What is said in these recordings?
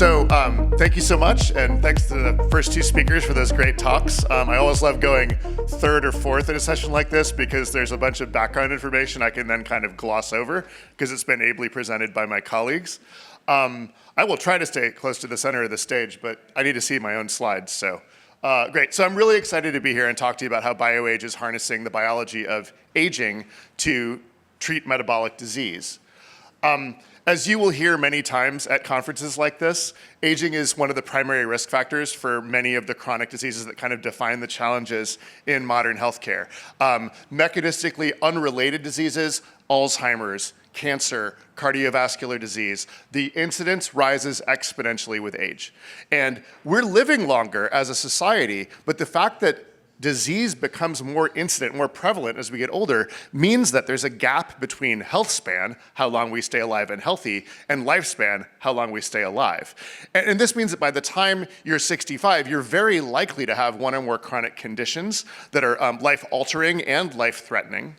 Thank you so much, and thanks to the first two speakers for those great talks. I always love going third or fourth in a session like this because there's a bunch of background information I can then kind of gloss over because it's been ably presented by my colleagues. I will try to stay close to the center of the stage, but I need to see my own slides, so. Great, so I'm really excited to be here and talk to you about how BioAge is harnessing the biology of aging to treat metabolic disease. As you will hear many times at conferences like this, aging is one of the primary risk factors for many of the chronic diseases that kind of define the challenges in modern healthcare. Mechanistically unrelated diseases, Alzheimer's, cancer, cardiovascular disease, the incidence rises exponentially with age. And we're living longer as a society, but the fact that disease becomes more incident, more prevalent as we get older, means that there's a gap between health span, how long we stay alive and healthy, and lifespan, how long we stay alive. And this means that by the time you're 65, you're very likely to have one or more chronic conditions that are life-altering and life-threatening.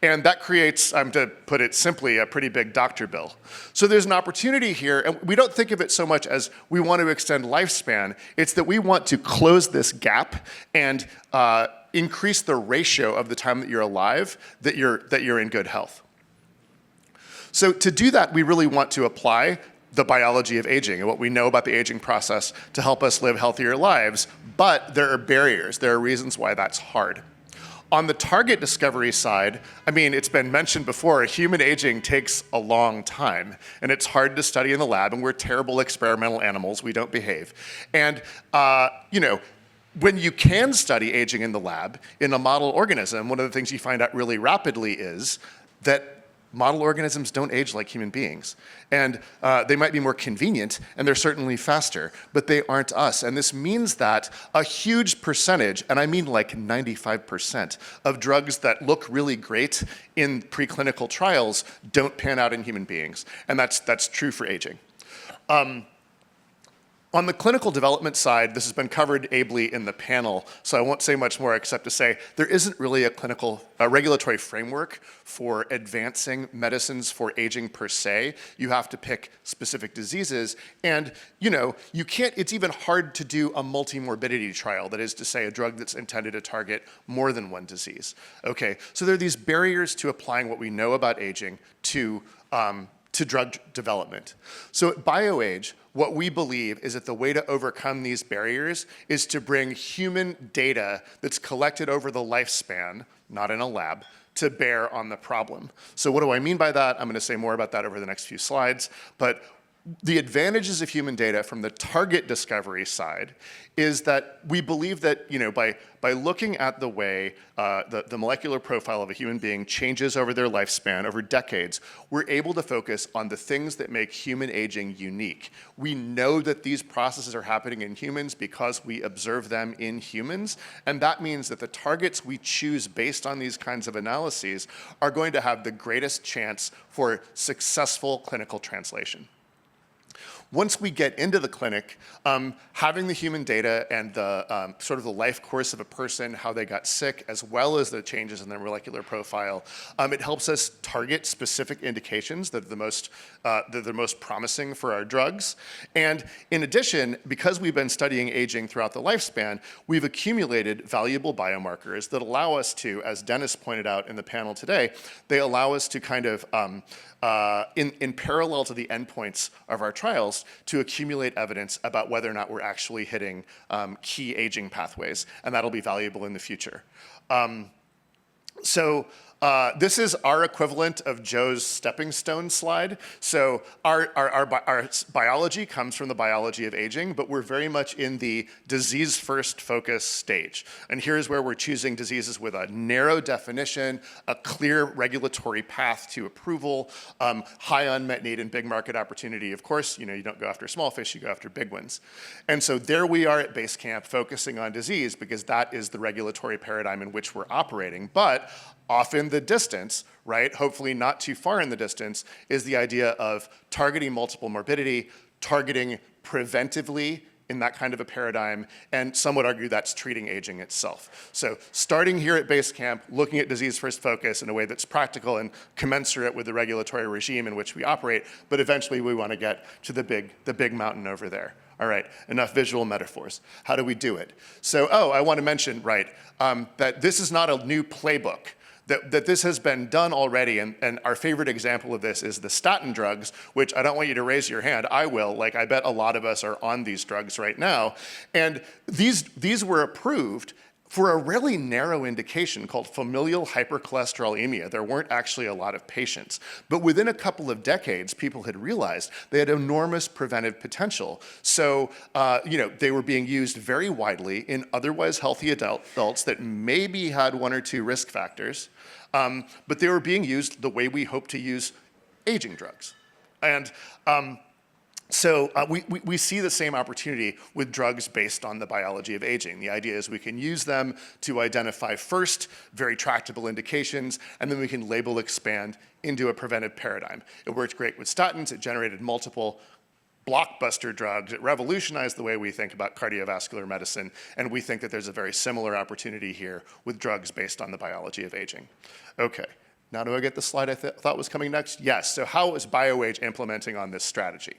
And that creates, to put it simply, a pretty big doctor bill. So there's an opportunity here, and we don't think of it so much as we want to extend lifespan, it's that we want to close this gap and increase the ratio of the time that you're alive, that you're in good health. So to do that, we really want to apply the biology of aging and what we know about the aging process to help us live healthier lives, but there are barriers, there are reasons why that's hard. On the target discovery side, it's been mentioned before, human aging takes a long time, and it's hard to study in the lab, and we're terrible experimental animals, we don't behave. And, when you can study aging in the lab, in a model organism, one of the things you find out really rapidly is that model organisms don't age like human beings. And they might be more convenient, and they're certainly faster, but they aren't us. And this means that a huge percentage, and I mean like 95%, of drugs that look really great in preclinical trials don't pan out in human beings. And that's true for aging. On the clinical development side, this has been covered ably in the panel, so I won't say much more except to say there isn't really a regulatory framework for advancing medicines for aging per se. You have to pick specific diseases, and you can't, it's even hard to do a multi-morbidity trial, that is to say a drug that's intended to target more than one disease. Okay, so there are these barriers to applying what we know about aging to drug development. So at BioAge, what we believe is that the way to overcome these barriers is to bring human data that's collected over the lifespan, not in a lab, to bear on the problem. So what do I mean by that? I'm going to say more about that over the next few slides, but the advantages of human data from the target discovery side is that we believe that by looking at the way the molecular profile of a human being changes over their lifespan, over decades, we're able to focus on the things that make human aging unique. We know that these processes are happening in humans because we observe them in humans, and that means that the targets we choose based on these kinds of analyses are going to have the greatest chance for successful clinical translation. Once we get into the clinic, having the human data and the sort of the life course of a person, how they got sick, as well as the changes in their molecular profile, it helps us target specific indications that are the most promising for our drugs. And in addition, because we've been studying aging throughout the lifespan, we've accumulated valuable biomarkers that allow us to, as Dennis pointed out in the panel today, they allow us to kind of, in parallel to the endpoints of our trials, to accumulate evidence about whether or not we're actually hitting key aging pathways, and that'll be valuable in the future. This is our equivalent of Joe's stepping stone slide. So our biology comes from the biology of aging, but we're very much in the disease-first focus stage. And here's where we're choosing diseases with a narrow definition, a clear regulatory path to approval, high unmet need and big market opportunity. Of course, you don't go after small fish, you go after big ones. And so there we are at base camp focusing on disease because that is the regulatory paradigm in which we're operating. But off in the distance, right, hopefully not too far in the distance, is the idea of targeting multiple morbidity, targeting preventively in that kind of a paradigm, and some would argue that's treating aging itself. So starting here at base camp, looking at disease first focus in a way that's practical and commensurate with the regulatory regime in which we operate, but eventually we want to get to the big mountain over there. All right, enough visual metaphors. How do we do it? So, I want to mention, right, that this is not a new playbook. That this has been done already, and our favorite example of this is the statin drugs, which I don't want you to raise your hand, I will, like I bet a lot of us are on these drugs right now. And these were approved for a really narrow indication called familial hypercholesterolemia. There weren't actually a lot of patients. But within a couple of decades, people had realized they had enormous preventive potential. So, they were being used very widely in otherwise healthy adults that maybe had one or two risk factors, but they were being used the way we hope to use aging drugs. And So we see the same opportunity with drugs based on the biology of aging. The idea is we can use them to identify first very tractable indications, and then we can label expand into a preventive paradigm. It worked great with statins. It generated multiple blockbuster drugs. It revolutionized the way we think about cardiovascular medicine, and we think that there's a very similar opportunity here with drugs based on the biology of aging. Okay, now do I get the slide I thought was coming next? Yes, so how is BioAge implementing on this strategy?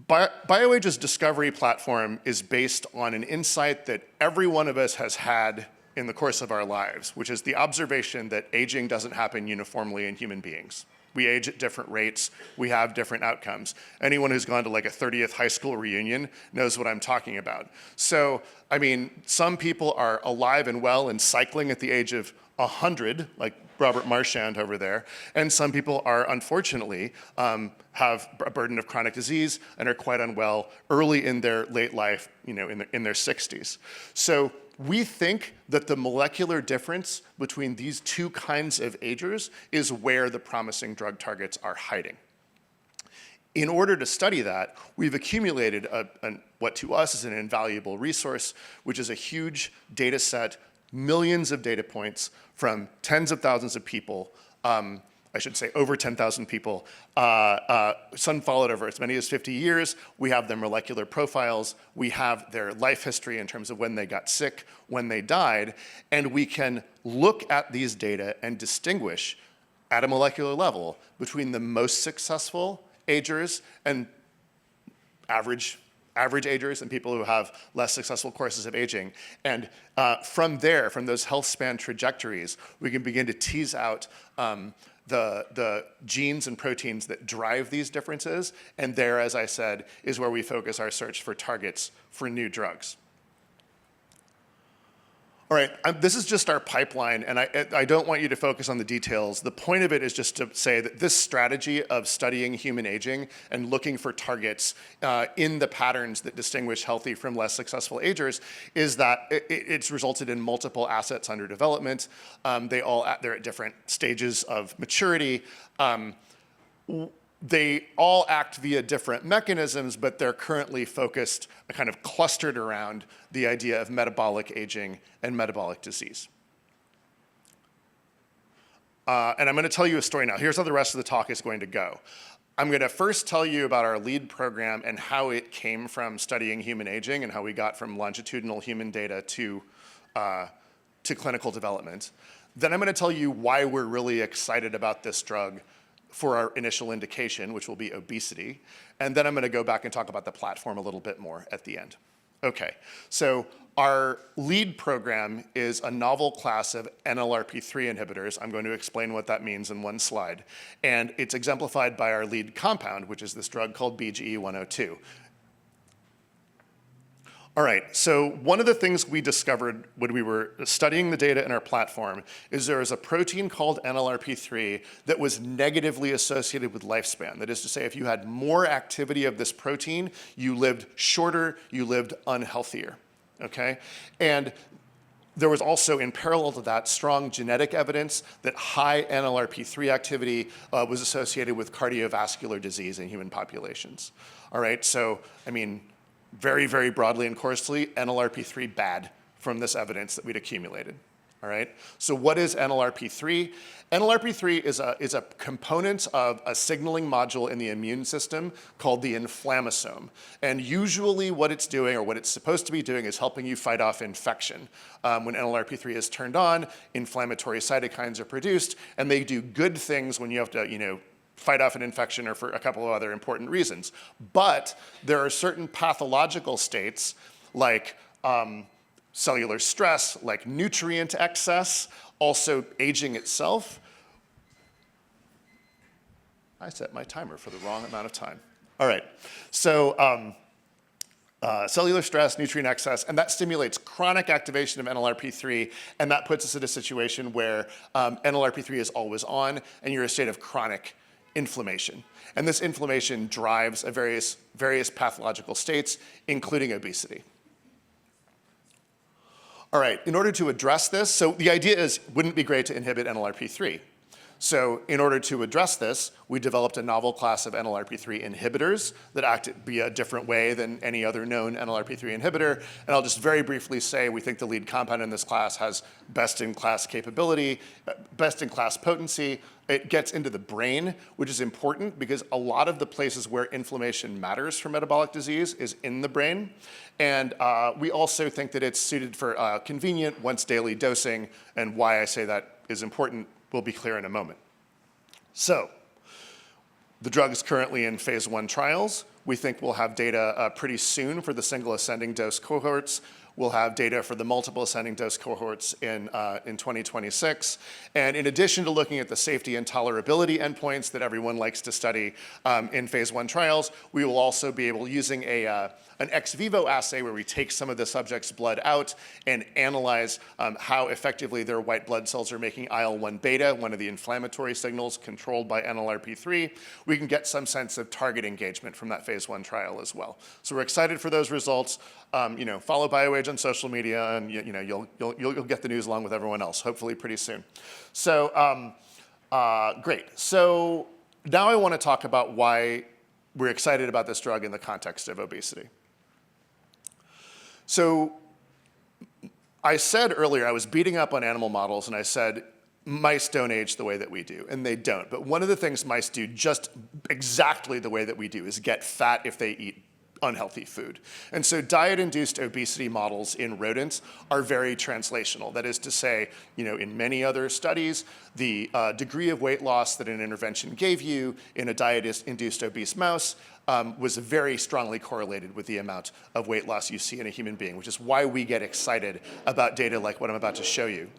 BioAge's discovery platform is based on an insight that every one of us has had in the course of our lives, which is the observation that aging doesn't happen uniformly in human beings. We age at different rates, we have different outcomes. Anyone who's gone to like a 30th high school reunion knows what I'm talking about. So, I mean, some people are alive and well and cycling at the age of 100, like Robert Marchand over there, and some people are, unfortunately, have a burden of chronic disease and are quite unwell early in their late life, in their 60s. So we think that the molecular difference between these two kinds of agers is where the promising drug targets are hiding. In order to study that, we've accumulated what to us is an invaluable resource, which is a huge data set, millions of data points from tens of thousands of people, I should say over 10,000 people, some followed over as many as 50 years. We have their molecular profiles, we have their life history in terms of when they got sick, when they died, and we can look at these data and distinguish at a molecular level between the most successful agers and average agers and people who have less successful courses of aging. And from there, from those health span trajectories, we can begin to tease out the genes and proteins that drive these differences. And there, as I said, is where we focus our search for targets for new drugs. All right, this is just our pipeline, and I don't want you to focus on the details. The point of it is just to say that this strategy of studying human aging and looking for targets in the patterns that distinguish healthy from less successful agers is that it's resulted in multiple assets under development. They're at different stages of maturity. They all act via different mechanisms, but they're currently focused, kind of clustered around the idea of metabolic aging and metabolic disease. And I'm going to tell you a story now. Here's how the rest of the talk is going to go. I'm going to first tell you about our lead program and how it came from studying human aging and how we got from longitudinal human data to clinical development. Then I'm going to tell you why we're really excited about this drug for our initial indication, which will be obesity. And then I'm going to go back and talk about the platform a little bit more at the end. Okay, so our lead program is a novel class of NLRP3 inhibitors. I'm going to explain what that means in one slide. And it's exemplified by our lead compound, which is this drug called BGE-102. All right, so one of the things we discovered when we were studying the data in our platform is there is a protein called NLRP3 that was negatively associated with lifespan. That is to say, if you had more activity of this protein, you lived shorter, you lived unhealthier, okay? And there was also, in parallel to that, strong genetic evidence that high NLRP3 activity was associated with cardiovascular disease in human populations. All right, so, I mean, very, very broadly and coarsely, NLRP3 bad from this evidence that we'd accumulated. All right. So what is NLRP3? NLRP3 is a component of a signaling module in the immune system called the inflammasome. And usually what it's doing, or what it's supposed to be doing, is helping you fight off infection. When NLRP3 is turned on, inflammatory cytokines are produced, and they do good things when you have to, fight off an infection or for a couple of other important reasons. But there are certain pathological states like cellular stress, like nutrient excess, also aging itself. I set my timer for the wrong amount of time. All right, so cellular stress, nutrient excess, and that stimulates chronic activation of NLRP3, and that puts us in a situation where NLRP3 is always on, and you're in a state of chronic inflammation. And this inflammation drives various pathological states, including obesity. All right, in order to address this, so the idea is, wouldn't it be great to inhibit NLRP3? So in order to address this, we developed a novel class of NLRP3 inhibitors that act a different way than any other known NLRP3 inhibitor. And I'll just very briefly say we think the lead compound in this class has best-in-class capability, best-in-class potency. It gets into the brain, which is important because a lot of the places where inflammation matters for metabolic disease is in the brain. And we also think that it's suited for convenient once-daily dosing, and why I say that is important will be clear in a moment. So, the drug is currently in phase 1 trials. We think we'll have data pretty soon for the single ascending dose cohorts. We'll have data for the multiple ascending dose cohorts in 2026. And in addition to looking at the safety and tolerability endpoints that everyone likes to study in phase 1 trials, we will also be able, using an ex vivo assay where we take some of the subject's blood out and analyze how effectively their white blood cells are making IL-1 beta, one of the inflammatory signals controlled by NLRP3. We can get some sense of target engagement from that phase 1 trial as well. So we're excited for those results. Follow BioAge on social media, and you'll get the news along with everyone else, hopefully pretty soon. So great. So now I want to talk about why we're excited about this drug in the context of obesity. So I said earlier, I was beating up on animal models, and I said mice don't age the way that we do, and they don't. But one of the things mice do just exactly the way that we do is get fat if they eat unhealthy food. And so diet-induced obesity models in rodents are very translational. That is to say, in many other studies, the degree of weight loss that an intervention gave you in a diet-induced obese mouse was very strongly correlated with the amount of weight loss you see in a human being, which is why we get excited about data like what I'm about to show you.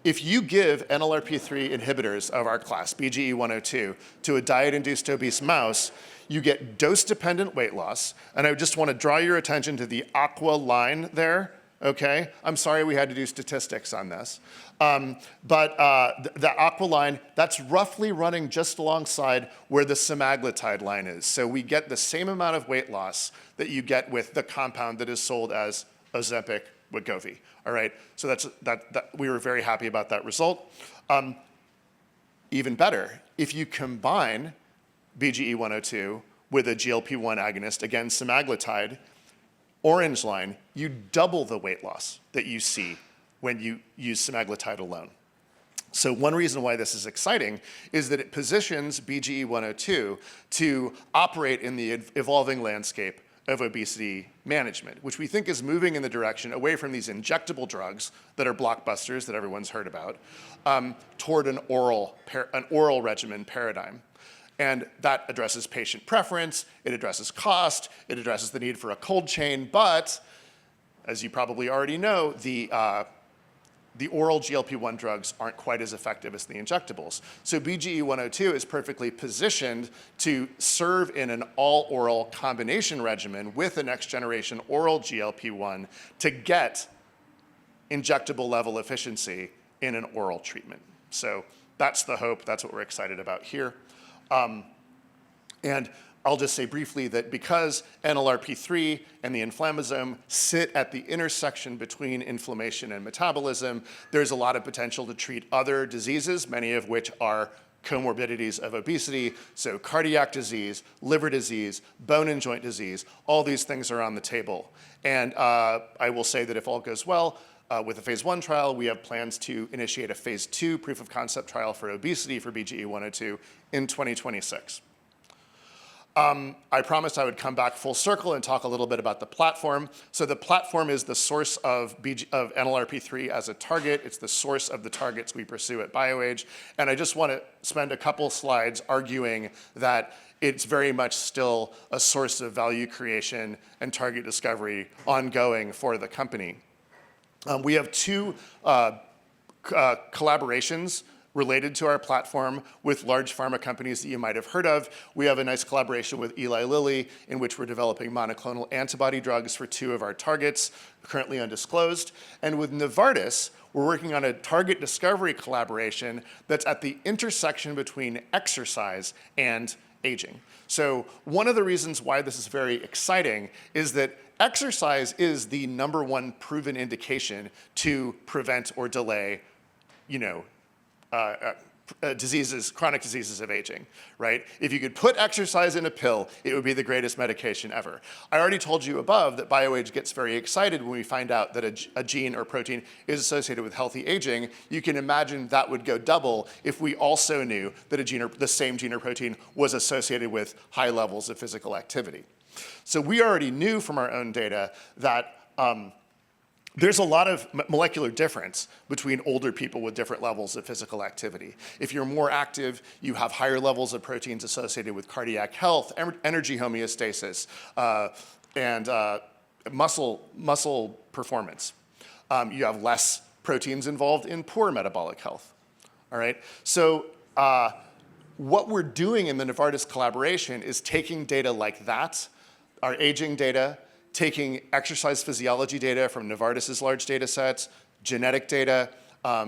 If you give NLRP3 inhibitors of our class, BGE-102, to a diet-induced obese mouse, you get dose-dependent weight loss. And I just want to draw your attention to the aqua line there, okay? I'm sorry we had to do statistics on this. But the aqua line, that's roughly running just alongside where the semaglutide line is. So we get the same amount of weight loss that you get with the compound that is sold as Ozempic Wegovy. All right, so that we were very happy about that result. Even better, if you combine BGE-102 with a GLP-1 agonist, again, semaglutide, orange line, you double the weight loss that you see when you use semaglutide alone. So one reason why this is exciting is that it positions BGE-102 to operate in the evolving landscape of obesity management, which we think is moving in the direction away from these injectable drugs that are blockbusters that everyone's heard about, toward an oral regimen paradigm. And that addresses patient preference, it addresses cost, it addresses the need for a cold chain, but as you probably already know, the oral GLP-1 drugs aren't quite as effective as the injectables. So BGE-102 is perfectly positioned to serve in an all-oral combination regimen with a next-generation oral GLP-1 to get injectable level efficiency in an oral treatment. So that's the hope, that's what we're excited about here. And I'll just say briefly that because NLRP3 and the inflammasome sit at the intersection between inflammation and metabolism, there's a lot of potential to treat other diseases, many of which are comorbidities of obesity. So cardiac disease, liver disease, bone and joint disease, all these things are on the table. And I will say that if all goes well, with a phase 1 trial. We have plans to initiate a phase 2 proof of concept trial for obesity for BGE-102 in 2026. I promised I would come back full circle and talk a little bit about the platform. So the platform is the source of NLRP3 as a target. It's the source of the targets we pursue at BioAge. And I just want to spend a couple slides arguing that it's very much still a source of value creation and target discovery ongoing for the company. We have two collaborations related to our platform with large pharma companies that you might have heard of. We have a nice collaboration with Eli Lilly in which we're developing monoclonal antibody drugs for 2 of our targets, currently undisclosed. And with Novartis, we're working on a target discovery collaboration that's at the intersection between exercise and aging. So one of the reasons why this is very exciting is that exercise is the #1 proven indication to prevent or delay, chronic diseases of aging, right? If you could put exercise in a pill, it would be the greatest medication ever. I already told you above that BioAge gets very excited when we find out that a gene or protein is associated with healthy aging. You can imagine that would go double if we also knew that the same gene or protein was associated with high levels of physical activity. So we already knew from our own data that there's a lot of molecular difference between older people with different levels of physical activity. If you're more active, you have higher levels of proteins associated with cardiac health, energy homeostasis, and muscle performance. You have less proteins involved in poor metabolic health. All right. So what we're doing in the Novartis collaboration is taking data like that, our aging data, taking exercise physiology data from Novartis's large data sets, genetic data,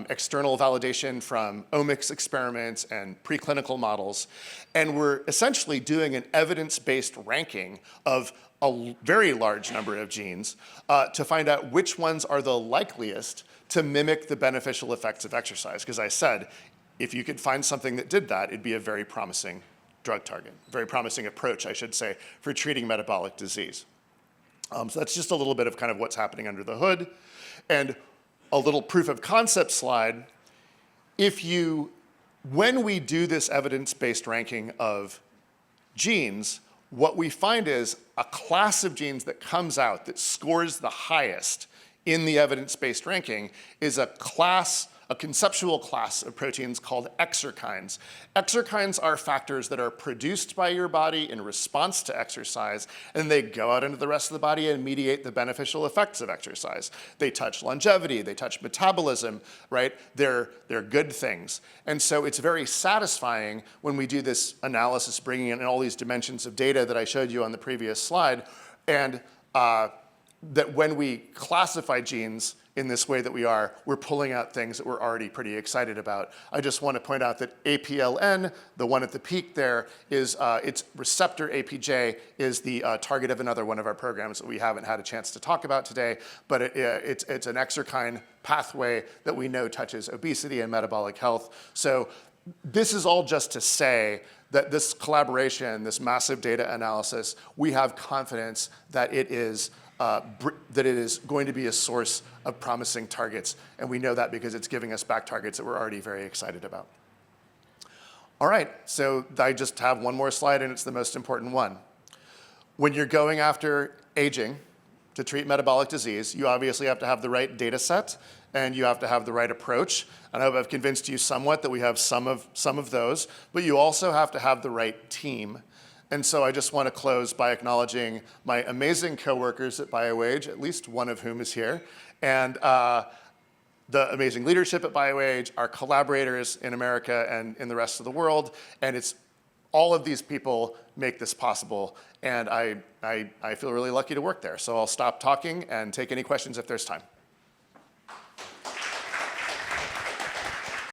external validation from omics experiments and preclinical models, and we're essentially doing an evidence-based ranking of a very large number of genes to find out which ones are the likeliest to mimic the beneficial effects of exercise. Because I said, if you could find something that did that, it'd be a very promising drug target, very promising approach, I should say, for treating metabolic disease. So that's just a little bit of kind of what's happening under the hood. And a little proof of concept slide. When we do this evidence-based ranking of genes, what we find is a class of genes that comes out that scores the highest in the evidence-based ranking is a conceptual class of proteins called exerkines. Exerkines are factors that are produced by your body in response to exercise, and they go out into the rest of the body and mediate the beneficial effects of exercise. They touch longevity, they touch metabolism, right? They're good things. And so it's very satisfying when we do this analysis, bringing in all these dimensions of data that I showed you on the previous slide, and that when we classify genes in this way that we're pulling out things that we're already pretty excited about. I just want to point out that APLN, the one at the peak there, is its receptor APJ is the target of another one of our programs that we haven't had a chance to talk about today, but it's an exerkine pathway that we know touches obesity and metabolic health. So this is all just to say that this collaboration, this massive data analysis, we have confidence that it is going to be a source of promising targets. And we know that because it's giving us back targets that we're already very excited about. All right, so I just have one more slide, and it's the most important one. When you're going after aging to treat metabolic disease, you obviously have to have the right data set, and you have to have the right approach. And I hope I've convinced you somewhat that we have some of those, but you also have to have the right team. And so I just want to close by acknowledging my amazing coworkers at BioAge, at least one of whom is here, and the amazing leadership at BioAge, our collaborators in America and in the rest of the world, and it's all of these people make this possible, and I feel really lucky to work there. So I'll stop talking and take any questions if there's time.